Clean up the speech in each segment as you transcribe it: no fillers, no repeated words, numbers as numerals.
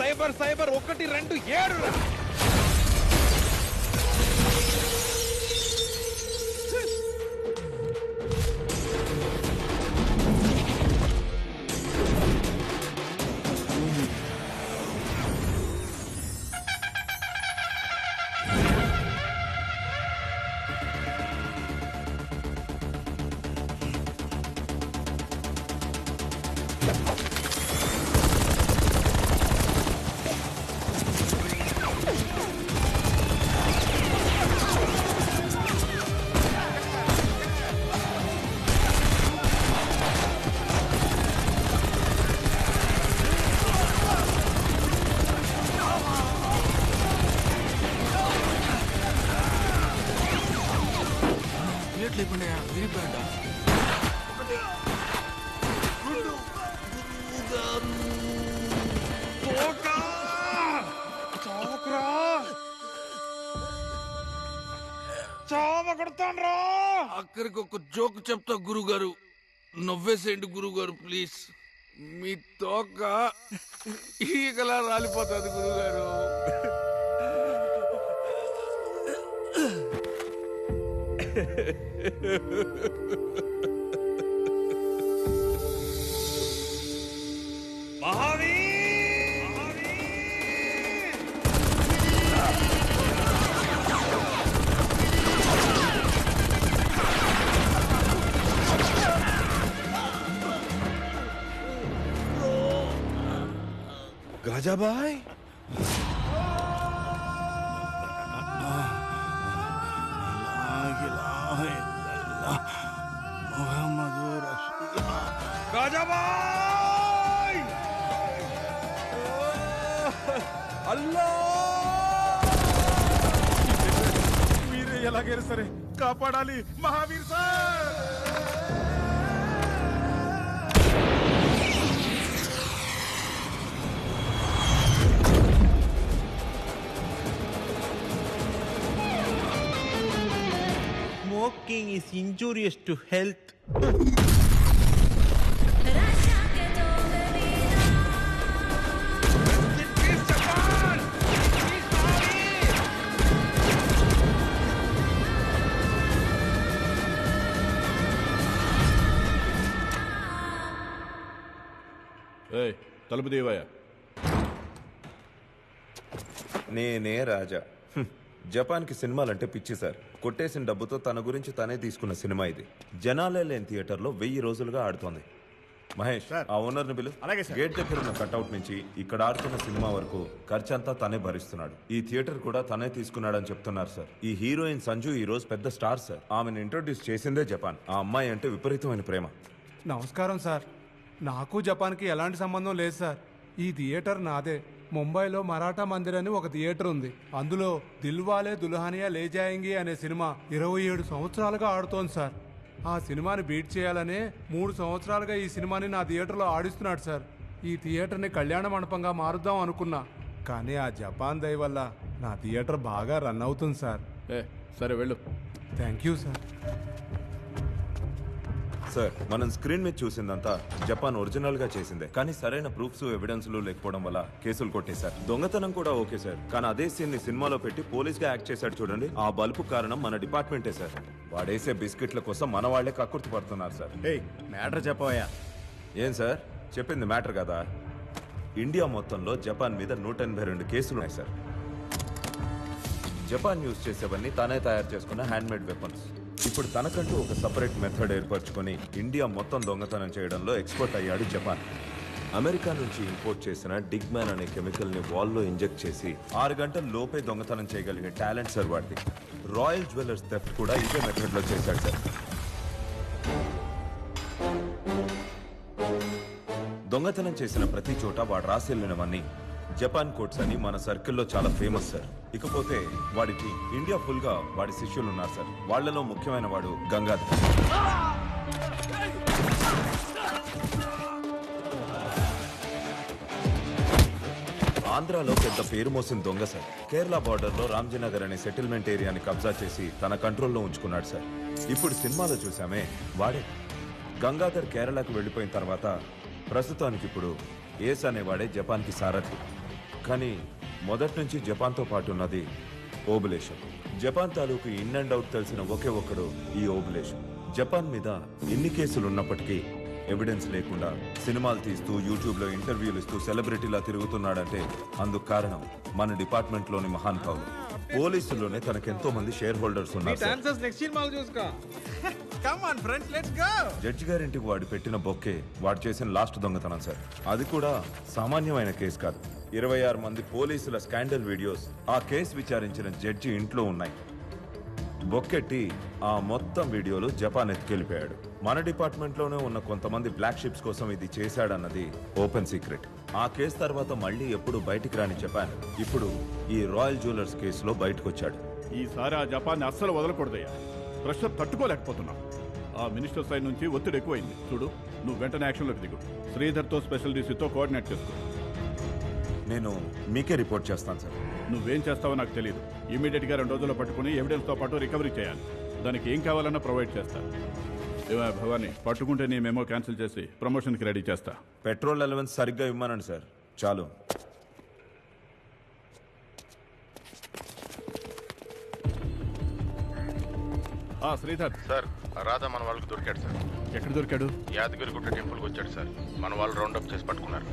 Cyber 127. లేకుండా విరిపోయాడా? అక్కడికి ఒక జోక్ చెప్తా గురుగారు, నవ్వేసేయండి గురుగారు ప్లీజ్. మీ తోక ఈగలా రాలిపోతుంది గురుగారు. గాజాబాయ్, గాజాబాయ్, అల్లా, మీరే ఎలాగైనా సరే కాపాడాలి Mahavir sir. Smoking is injurious to health. తలుపు దేవయ్య. నేనే రాజా. జపాన్కి సినిమాలంటే పిచ్చి సార్. కొట్టేసిన డబ్బుతో తన గురించి తనే తీసుకున్న సినిమా ఇది. జనాలే లేని థియేటర్లో 1000 రోజులుగా ఆడుతోంది. మహేష్, ఆ ఓనర్ని పిలు. గేట్ దగ్గర ఉన్న కట్అవుట్ నుంచి ఇక్కడ ఆడుతున్న సినిమా వరకు ఖర్చంతా తనే భరిస్తున్నాడు. ఈ థియేటర్ కూడా తనే తీసుకున్నాడని చెప్తున్నారు సార్. ఈ హీరోయిన్ సంజు ఈ రోజు పెద్ద స్టార్ సార్. ఆమెను ఇంట్రొడ్యూస్ చేసిందే జపాన్. ఆ అమ్మాయి అంటే విపరీతమైన ప్రేమ. నమస్కారం సార్. నాకు జపాన్కి ఎలాంటి సంబంధం లేదు సార్. ఈ థియేటర్ నాదే. ముంబైలో మరాఠా మందిర్ అని ఒక థియేటర్ ఉంది. అందులో దిల్వాలే దుల్హనియా లే జాయేంగే అనే సినిమా 27 సంవత్సరాలుగా ఆడుతోంది సార్. ఆ సినిమాని బీట్ చేయాలనే 3 సంవత్సరాలుగా ఈ సినిమాని నా థియేటర్లో ఆడిస్తున్నాడు సార్. ఈ థియేటర్ని కళ్యాణ మండపంగా మారుద్దాం అనుకున్నా, కానీ ఆ జపాన్ దయ వల్ల నా థియేటర్ బాగా రన్ అవుతుంది సార్. సరే వెళ్ళు. Thank you sir. సార్, మనం స్క్రీన్ మీద చూసిందంతా జపాన్ ఒరిజినల్ గా చేసిందే, కానీ సరైన ప్రూఫ్స్ ఎవిడెన్స్లు లేకపోవడం వల్ల కేసులు కొట్టేశారు. దొంగతనం కూడా ఓకే సార్, కానీ అదే సీన్ ని సినిమాలో పెట్టి పోలీస్ గా యాక్ట్ చేశాడు చూడండి. ఆ బల్బు కారణం మన డిపార్ట్మెంటే సార్. వాడేసే బిస్కెట్ల కోసం మన వాళ్లే కక్కుర్తి పడుతున్నారు సార్. మ్యాటర్ చెప్పవయ్యా. ఏం సార్ చెప్పింది మ్యాటర్ కదా? ఇండియా మొత్తంలో జపాన్ మీద 182 కేసులు ఉన్నాయి సార్. జపాన్ యూజ్ చేసేవన్నీ తానే తయారు చేసుకున్న హ్యాండ్మేడ్ వెపన్స్. ఇప్పుడు తనకంటూ ఒక సపరేట్ మెథడ్ ఏర్పరచుకొని ఇండియా మొత్తం దొంగతనం చేయడంలో ఎక్స్పర్ట్ అయ్యాడు జపాన్. అమెరికా నుంచి ఇంపోర్ట్ చేసిన డిగ్మ్యాన్ అనే కెమికల్ ని వాల్లో ఇంజెక్ట్ చేసి 6 గంటల లోపే దొంగతనం చేయగలిగే టాలెంట్ సార్ వాడిది. రాయల్ జ్యువెలర్స్ థెఫ్ట్ కూడా ఇదే మెథడ్ లో చేశాడు సార్. దొంగతనం చేసిన ప్రతి చోట వాడు రాసెళ్ళినవన్నీ జపాన్ కోట్స్ అని మన సర్కిల్లో చాలా ఫేమస్ సార్. ఇకపోతే వాడికి ఇండియా ఫుల్ గా వాడి శిష్యులు ఉన్నారు సార్. వాళ్లలో ముఖ్యమైన వాడు గంగాధర్. ఆంధ్రాలో పెద్ద పేరు మోసిన దొంగ సార్. కేరళ బార్డర్ లో రామ్జీనగర్ అనే సెటిల్మెంట్ ఏరియాని కబ్జా చేసి తన కంట్రోల్లో ఉంచుకున్నాడు సార్. ఇప్పుడు సినిమాలో చూసామే వాడే. గంగాధర్ కేరళకు వెళ్లిపోయిన తర్వాత ప్రస్తుతానికి ఇప్పుడు ఏస్ అనేవాడే జపాన్కి సారథి. కానీ మొదటి నుంచి జపాన్తో పాటు ఉన్నది ఓబులేషన్. జపాన్ తాలూకు ఇన్ అండ్ అవుట్ తెలిసిన ఒకే ఒక్కడు ఈ ఓబులేషన్. జపాన్ మీద ఎన్ని కేసులు ఉన్నప్పటికీ ఎవిడెన్స్ లేకుండా సినిమాలు తీస్తూ యూట్యూబ్లో ఇంటర్వ్యూలు ఇస్తూ సెలబ్రిటీలా తిరుగుతున్నాడంటే అందుకు కారణం మన డిపార్ట్మెంట్లోని మహానుభావులు. పోలీసుల్లోనే తనకెంతో మంది షేర్ హోల్డర్స్ ఉన్నారు సార్. డాన్సర్స్ నెక్స్ట్ సినిమాలు చూసుకో. Come on friends, let's go. Judge గారింటికి వాడు పెట్టిన బొక్కే వాడు చేసిన లాస్ట్ దొంగతనం సార్. అది కూడా సామాన్యమైన కేసు కాదు. 26 మంది పోలీసుల స్కాండల్ వీడియోస్ ఆ కేసు విచారించిన జడ్జి ఇంట్లో ఉన్నాయి. బొక్కెట్టి ఆ మొత్తం వీడియోలు జపాన్ ఎత్తుకెళ్ళిపోయాడు. మన డిపార్ట్మెంట్లోనే ఉన్న కొంతమంది బ్లాక్ షిప్స్ కోసం ఇది చేశాడన్నది ఓపెన్ సీక్రెట్. ఆ కేసు తర్వాత మళ్ళీ ఎప్పుడు బయటికి రాని జపాన్ ఇప్పుడు ఈ రాయల్ జ్యువెలర్స్ కేసులో బయటకు వచ్చాడు. ఈసారి ఆ జపాన్ని అస్సలు వదలకూడదయ్యా. ప్రెషర్ తట్టుకోలేకపోతున్నాం. ఆ మినిస్టర్ సైడ్ నుంచి ఒత్తిడి ఎక్కువైంది. చూడు, నువ్వు వెంటనే యాక్షన్లోకి దిగు. శ్రీధర్తో స్పెషల్ డీసీతో కోఆర్డినేట్ చేసుకో. నేను మీకే రిపోర్ట్ చేస్తాను సార్. నువ్వేం చేస్తావో నాకు తెలియదు. ఇమీడియట్గా 2 రోజుల్లో పట్టుకుని ఎవిడెన్స్తో పాటు రికవరీ చేయాలి. దానికి ఏం కావాలన్నా ప్రొవైడ్ చేస్తా. భవాని, పట్టుకుంటే నీ మెమో క్యాన్సిల్ చేసి ప్రమోషన్కి రెడీ చేస్తా. పెట్రోల్ అలవెన్స్ సరిగ్గా ఇవ్వమనండి సార్. చాలు. శ్రీధర్ సార్, రాధా మన వాళ్ళకి దొరికాడు సార్. ఎక్కడ దొరికాడు? యాదగిరిగుట్ట టెంపుల్కి వచ్చాడు సార్. మన వాళ్ళు రౌండప్ చేసి పట్టుకున్నారు.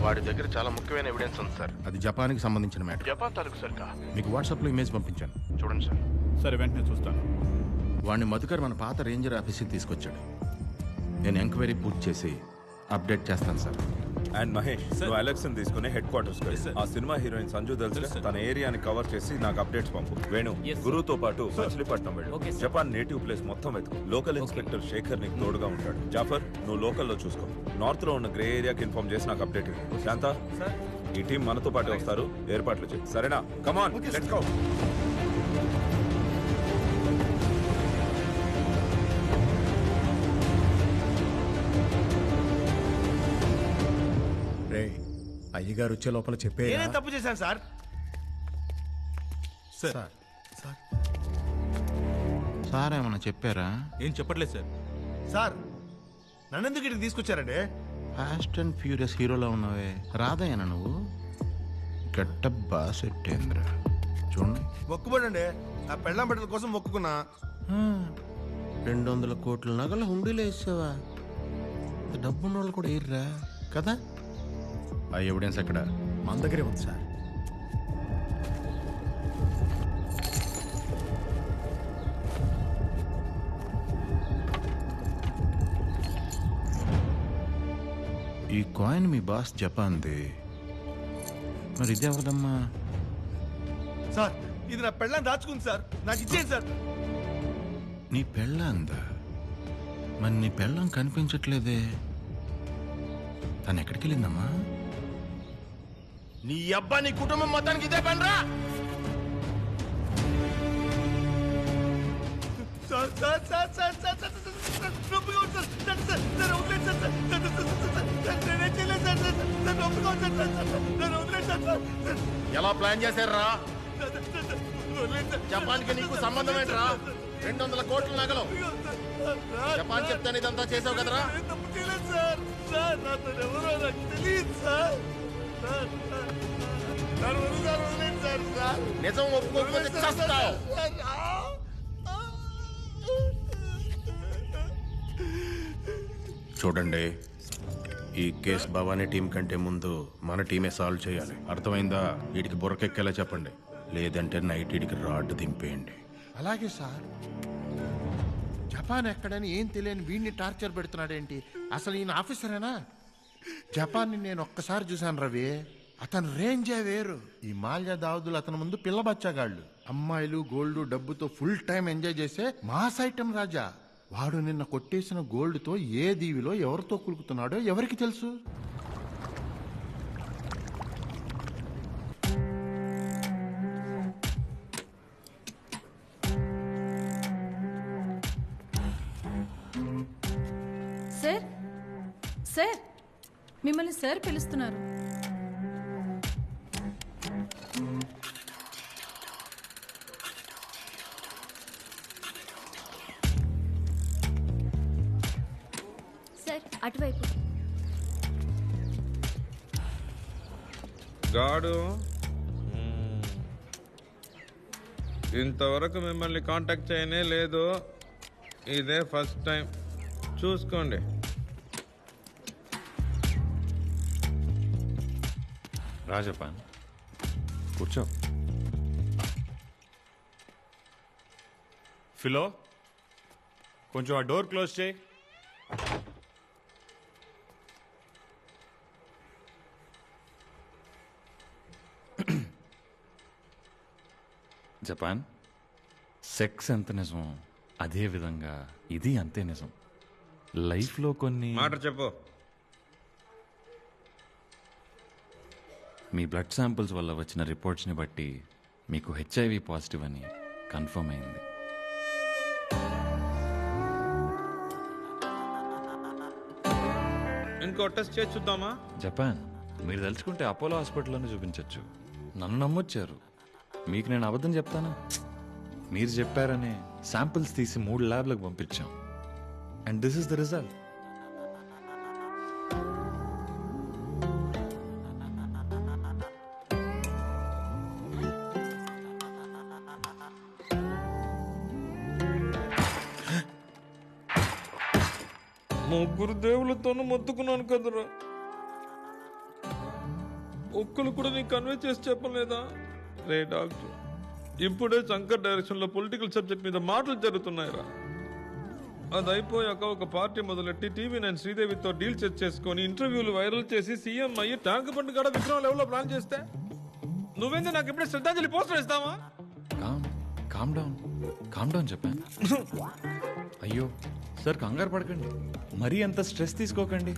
వాడి దగ్గర చాలా ముఖ్యమైన ఎవిడెన్స్ ఉంది సార్. అది జపాన్కి సంబంధించిన మ్యాటర్. జపాన్ తాలూకు సార్. మీకు వాట్సాప్లో ఇమేజ్ పంపించాను, చూడండి సార్. సరే, వెంటనే చూస్తాను. వాడిని మధుకర్ మన పాత రేంజర్ ఆఫీస్కి తీసుకొచ్చాడు. నేను ఎంక్వైరీ పూర్తి చేసి అప్డేట్ చేస్తాను సార్. అండ్ మహేష్, నువ్వు అలెక్సన్ తీసుకుని హెడ్ క్వార్టర్స్ ఆ సినిమా హీరోయిన్ సంజు తెలుసు, తన ఏరియాని కవర్ చేసి నాకు అప్డేట్స్ పంపు. వేణు, గురువుతో పాటు మచిలీపట్నం వెళ్ళు. జపాన్ నేటివ్ ప్లేస్ మొత్తం వెతుకు. లోకల్ ఇన్స్పెక్టర్ శేఖర్ నీకు తోడుగా ఉంటాడు. జాఫర్, నువ్వు లోకల్లో చూసుకో. నార్త్ లో ఉన్న గ్రే ఏరియాకి ఇన్ఫార్మ్ చేసి నాకు అప్డేట్ ఇవ్వు. శాంత, ఈ టీం మనతో పాటు వస్తారు. ఏర్పాట్లు చేయి, సరేనా? కమాన్, లెట్స్ గో. అయ్యగారు వచ్చే లోపల చెప్పే. నేనేం తప్పు చేశాను సార్? సార్ ఏమన్నా చెప్పారా? ఏం చెప్పట్లేదు సార్. సార్, నన్నెందుకు ఇక్కడికి తీసుకొచ్చారండి? ఫాస్ట్ అండ్ ఫ్యూరియస్ హీరోలో ఉన్నావే, రాదయ్యనా నువ్వు? గట్ట బాగా సెట్ అయిందిరా. చూడండి, మొక్కుబడండి. ఆ పెళ్ళాం బట్టల కోసం మొక్కుకున్నా. 200 కోట్ల నగలు హుండీలో వేసావా? డబ్బున్న వాళ్ళు కూడా వేయర్రా కదా. ఆ ఎవిడెన్స్ ఎక్కడ? మన దగ్గరే ఉంది సార్. ఈ కాయిన్ మీ బాస్ జపాన్ది, మరి ఇది ఎవరిదమ్మా? సార్, ఇది నా పెళ్ళాం దాచుకుంది సార్. నాకు ఇచ్చేయండి సార్. నీ పెళ్ళందా? మరి నీ పెళ్ళం కనిపించట్లేదే. తను ఎక్కడికి వెళ్ళిందమ్మా? నీ అబ్బా, నీ కుటుంబం మొత్తానికి ఇదే పనిరా. Sir sir sir sir sir sir sir నొప్పిగా ఉంది సార్. సార్ సార్ వదిలేదు సార్. సార్ నేనేం చేయలేదు సార్. సార్ నొప్పిగా ఉంది సార్. సార్ వదిలేదు సార్. ఎలా ప్లాన్ చేశారా? జపాన్కి నీకు సంబంధం ఏంట్రా? 200 కోట్ల నగలు. జపాన్ చెప్తాను ఇదంతా చేసావు కదరా? తప్పు చేయలేదు సార్. సార్ నాతో ఎవరో నాకు తెలియదు సార్. సార్ వదిలేదు సార్. సార్ నిజం ఒప్పుకోకపోతే చస్తావు. చూడండి, ఈ కేసు భవానీ టీం కంటే ముందు మన టీమే సాల్వ్ చేయాలి. అర్థమైందా? వీడికి బుర్రకెక్కేలా చెప్పండి, లేదంటే నైట్ వీడికి రాడ్ దింపేయండి. అలాగే సార్. జపాన్ ఎక్కడని ఏం తెలియని వీడిని టార్చర్ పెడుతున్నాడేంటి? అసలు ఈయన ఆఫీసరేనా? జపాన్ని నేను ఒక్కసారి చూశాను రవి. అతను రేంజే వేరు. ఈ మాల్యా దావుదులు అతని ముందు పిల్ల బచ్చాగాళ్ళు. అమ్మాయిలు, గోల్డ్, డబ్బుతో ఫుల్ టైం ఎంజాయ్ చేసే మాస్ ఐటమ్ రాజా. వాడు నిన్న కొట్టేసిన గోల్డ్తో ఏ దీవిలో ఎవరితో కులుకుతున్నాడో ఎవరికి తెలుసు? సార్, సార్, మిమ్మల్ని సార్ పిలుస్తున్నారు. సార్ అటువైపు. గాడు ఇంతవరకు మిమ్మల్ని కాంటాక్ట్ చేయనే లేదు. ఇదే ఫస్ట్ టైం, చూసుకోండి. రాజపాన్ కూర్చో. ఫిలో కొంచెం ఆ డోర్ క్లోజ్ చేయి. జపాన్ సెక్స్ ఎంత నిజం, అదే విధంగా ఇది అంతే నిజం. లైఫ్లో కొన్ని మాట చెప్పు. మీ బ్లడ్ శాంపిల్స్ వల్ల వచ్చిన రిపోర్ట్స్ని బట్టి మీకు హెచ్ఐవి పాజిటివ్ అని కన్ఫర్మ్ అయింది. ఇంకో టెస్ట్ చేసి చూద్దామా? జపాన్ మీరు తలుచుకుంటే అపోలో హాస్పిటల్లోనే చూపించవచ్చు. నన్ను నమ్మొచ్చారు, మీకు నేను అబద్ధం చెప్తానా? మీరు చెప్పారనే శాంపిల్స్ తీసి 3 ల్యాబ్లకు పంపించాం. And this is the result. ముగ్గురు దేవులతోనూ మొత్తుకున్నాను కదరా, ఒక్కరు కూడా నీకు కన్వే చేసి చెప్పలేదా? రే డాక్టర్, ఇప్పుడే శంకర్ డైరెక్షన్ లో పొలిటికల్ సబ్జెక్ట్ మీద మాటలు జరుగుతున్నాయిరా. అది అయిపోయాక ఒక పార్టీ మొదలెట్టి TV9 శ్రీదేవితో డీల్ చేసుకొని ఇంటర్వ్యూలు వైరల్ చేసి సీఎం అయ్యి ట్యాంక్ బండ్ కాడ విగ్రహం లెవెల్లో ప్లాన్ చేస్తే నువ్వేంది నాకు ఇప్పుడే శ్రద్ధాంజలి పోస్టర్ ఇస్తావా? కామ్ డౌన్ చెప్పాను. అయ్యో సార్, కంగారు పడకండి, మరీ అంత స్ట్రెస్ తీసుకోకండి.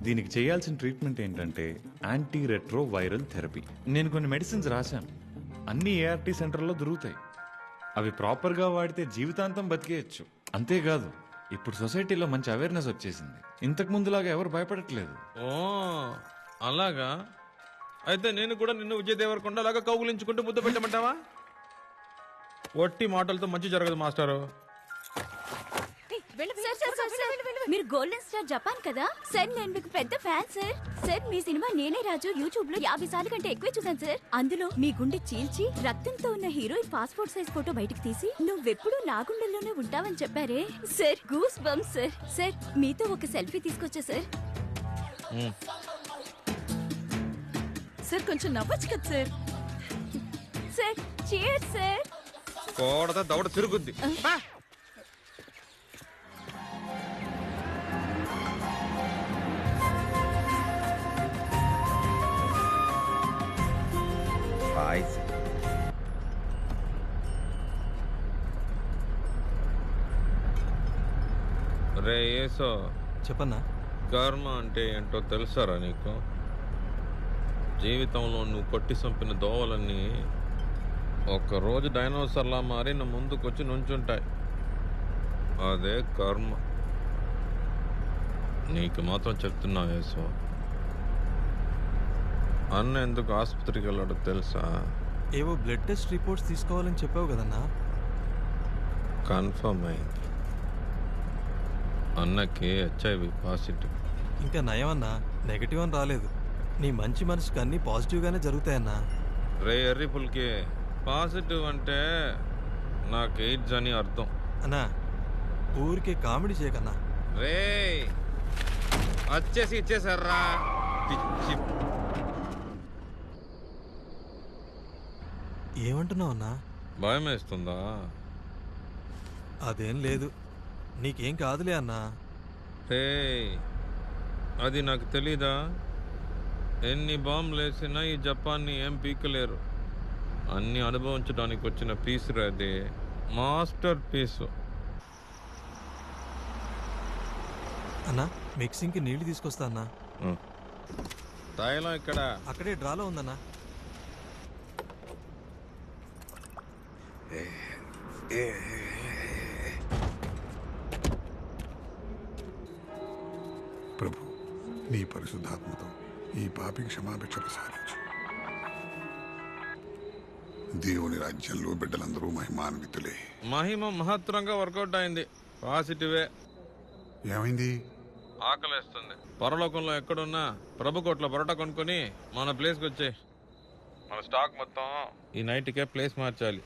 దీనికి చేయాల్సిన ట్రీట్మెంట్ ఏంటంటే యాంటీ రెట్రో వైరల్ థెరపీ. నేను కొన్ని మెడిసిన్స్ రాశాను, అన్ని ART సెంటర్లో దొరుకుతాయి. అవి ప్రాపర్గా వాడితే జీవితాంతం బతికేయచ్చు. అంతేకాదు, ఇప్పుడు సొసైటీలో మంచి అవేర్నెస్ వచ్చేసింది. ఇంతకు ముందులాగా ఎవరు భయపడట్లేదు. ఓ అలాగా? అయితే నేను కూడా నిన్ను విజయ్ దేవరకొండ అలాగా కౌగులించుకుంటూ ముద్దు పెట్టమంటావా? ఒట్టి మాటలతో మంచి జరగదు మాస్టారు. మీరు గోల్డెన్ స్టార్ జపాన్ కదా సార్, నేను మీకు పెద్ద ఫ్యాన్ సార్. సార్ మీ సినిమా నేనే రాజు యూట్యూబ్ లో 50 సార్లు కంటే ఎక్కువ చూసాను సార్. అందులో మీ గుండె చీల్చి రక్తంతో ఉన్న హీరోయిన్ పాస్పోర్ట్ సైజ్ ఫోటో బయటకు తీసి నువ్వెప్పుడు నా గుండెల్లోనే ఉంటావని చెప్పారే sir. Goose bumps sir. Sir మీతో ఒక సెల్ఫీ తీసుకొచ్చా సార్. సార్ కొంచెం నవ్వచ్చు కదా సార్. Sir cheers sir. కోడత దవడ తిరుగుద్ది. రే ఏసో, చెప్పన్నా. కర్మ అంటే ఏంటో తెలుసారా నీకు? జీవితంలో నువ్వు కొట్టి చంపిన దోవలన్నీ ఒక్కరోజు డైనోసర్లా మారి నా ముందుకొచ్చి నుంచుంటాయి. అదే కర్మ. నీకు మాత్రం చెప్తున్నా యేసు, అన్న ఎందుకు ఆసుపత్రికి వెళ్ళాడో తెలుసా? ఏవో బ్లడ్ టెస్ట్ రిపోర్ట్స్ తీసుకోవాలని చెప్పావు కదన్నా. కన్ఫర్మ్ అయింది, అన్నకి HIV పాజిటివ్. ఇంకా నయమన్నా, నెగటివ్ అని రాలేదు. నీ మంచి మనసుకి అన్నీ పాజిటివ్గానే జరుగుతాయన్నా. రే ఎర్రిపుల్కి, పాజిటివ్ అంటే నాకు ఎయిడ్స్ అని అర్థం. అన్నా ఊరికే కామెడీ చేయకన్నా. రే వచ్చేసి ఇచ్చేసారా పిచ్చి. ఏమంటున్నావు అన్నా? భయం వేస్తుందా? అదేం లేదు, నీకేం కాదులే అన్నా. రే అది నాకు తెలీదా? ఎన్ని బాంబులు వేసినా ఈ జపాన్ని ఏం పీకలేరు. అన్ని అనుభవించడానికి వచ్చిన పీస్ అది, మాస్టర్ పీసు. అన్నా మిక్సింగ్కి నీళ్లు తీసుకొస్తా అన్నా. తైలం ఇక్కడ అక్కడే డ్రాలో ఉందన్నా. ప్రభు, నీ పరిశుద్ధాత్మతో ఈ పాపికి క్షమాభిక్ష ప్రసాదించు. దేవుని రాజ్యంలో బిడ్డలందరూ మహిమాన్వితులే. మహిమ మహత్తరంగా వర్కౌట్ అయింది. పాజిటివే. ఏమైంది? ఆకలేస్తుంది. పరలోకంలో ఎక్కడున్నా ప్రభు కోట్ల పరోటా కొనుక్కొని మన ప్లేస్కి వచ్చే మన స్టాక్ మొత్తం ఈ నైట్కే ప్లేస్ మార్చాలి.